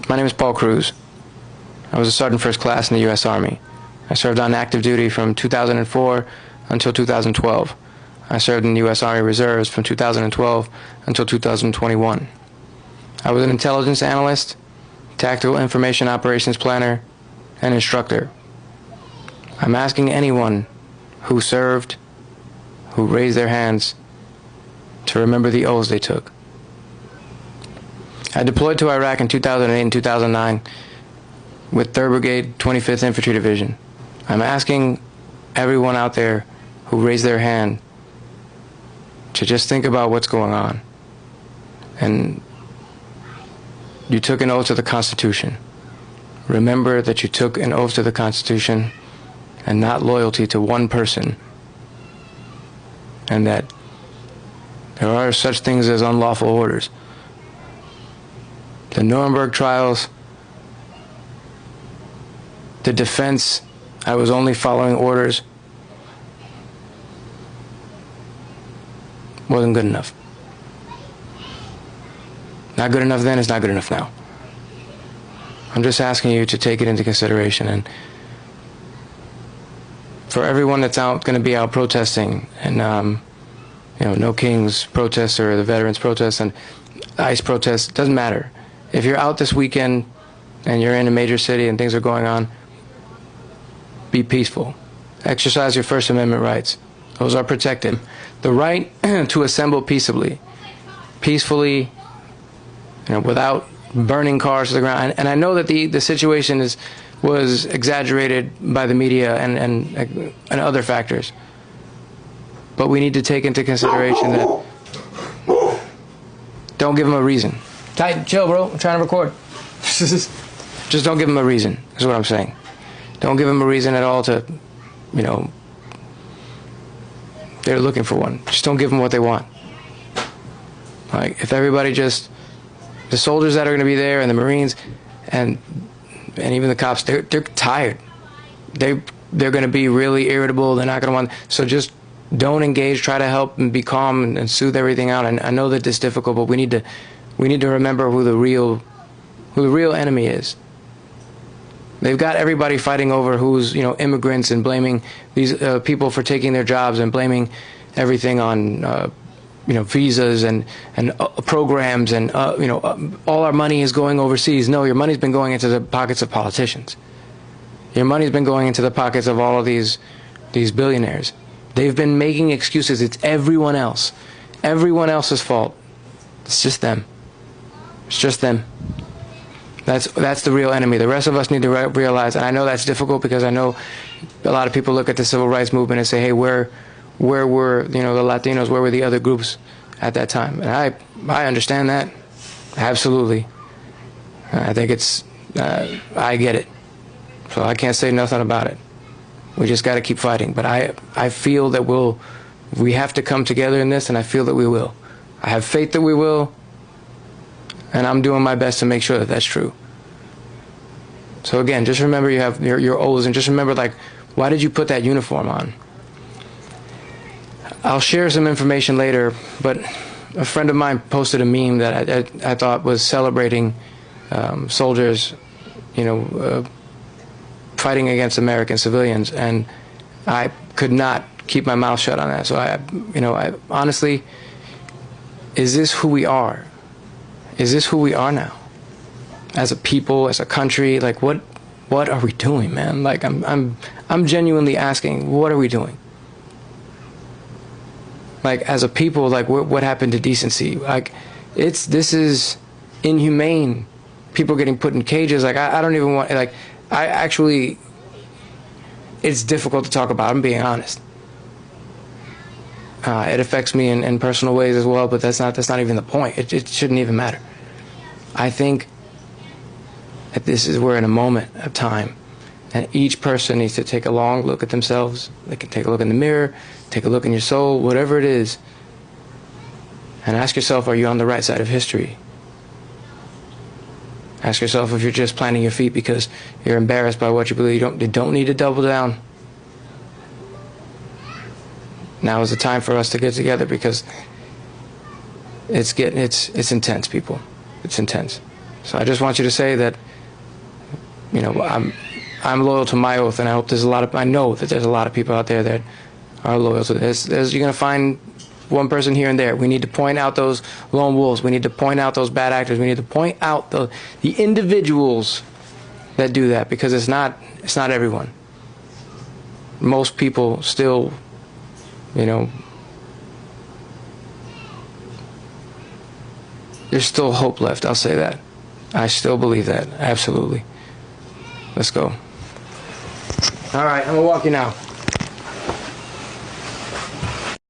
My name is Paul Cruz. I was a sergeant first class in the U.S. Army. I served on active duty from 2004 until 2012. I served in the U.S. Army Reserves from 2012 until 2021. I was an intelligence analyst, tactical information operations planner, and instructor. I'm asking anyone who served, who raised their hands, to remember the oaths they took. I deployed to Iraq in 2008 and 2009 with 3rd Brigade, 25th Infantry Division. I'm asking everyone out there who raised their hand to just think about what's going on. And you took an oath to the Constitution. Remember that you took an oath to the Constitution and not loyalty to one person. And that there are such things as unlawful orders. The Nuremberg trials, the defense, I was only following orders, wasn't good enough. Not good enough then is not good enough now. I'm just asking you to take it into consideration. And for everyone that's going to be out protesting, and No Kings protests or the veterans protests and ICE protests, doesn't matter. If you're out this weekend and you're in a major city and things are going on, be peaceful. Exercise your First Amendment rights. Those are protected. The right to assemble peaceably, without burning cars to the ground. And I know that the situation was exaggerated by the media and other factors. But we need to take into consideration that don't give them a reason. Chill, bro. I'm trying to record. Just don't give them a reason, is what I'm saying. Don't give them a reason at all to, they're looking for one. Just don't give them what they want. Like, if everybody just, the soldiers that are going to be there and the Marines and even the cops, they're tired. They're going to be really irritable. They're not going to want, so just don't engage. Try to help and be calm and soothe everything out. And I know that it's difficult, but we need to remember who the real enemy is. They've got everybody fighting over who's immigrants and blaming these people for taking their jobs and blaming everything on visas and programs and all our money is going overseas. No, your money's been going into the pockets of politicians. Your money's been going into the pockets of all of these billionaires. They've been making excuses. It's everyone else. Everyone else's fault. It's just them. It's just them. That's the real enemy. The rest of us need to realize, and I know that's difficult because I know a lot of people look at the civil rights movement and say, hey, where were the Latinos, where were the other groups at that time? And I understand that, absolutely. I think I get it. So I can't say nothing about it. We just got to keep fighting. But I feel that we have to come together in this, and I feel that we will. I have faith that we will, and I'm doing my best to make sure that that's true. So again, just remember you have your oaths, and just remember, why did you put that uniform on? I'll share some information later, but a friend of mine posted a meme that I thought was celebrating soldiers, fighting against American civilians, and I could not keep my mouth shut on that. So I honestly, is this who we are? Is this who we are now? As a people, as a country, what are we doing, man? I'm genuinely asking, what are we doing? As a people, what happened to decency? This is inhumane. People getting put in cages. I don't even want, it's difficult to talk about, I'm being honest. It affects me in personal ways as well, but that's not even the point. It shouldn't even matter. I think that we're in a moment of time, and each person needs to take a long look at themselves. They can take a look in the mirror, take a look in your soul, whatever it is, and ask yourself, are you on the right side of history? Ask yourself if you're just planting your feet because you're embarrassed by what you believe. You don't need to double down. Now is the time for us to get together, because it's intense, people. It's intense. So I just want you to say that, you know, I'm loyal to my oath, and I hope I know that there's a lot of people out there that are loyal to this. You're going to find one person here and there. We need to point out those lone wolves. We need to point out those bad actors. We need to point out the individuals that do that, because it's not everyone. Most people still, you know, there's still hope left. I'll say that. I still believe that. Absolutely. Let's go. All right, I'm gonna walk you now.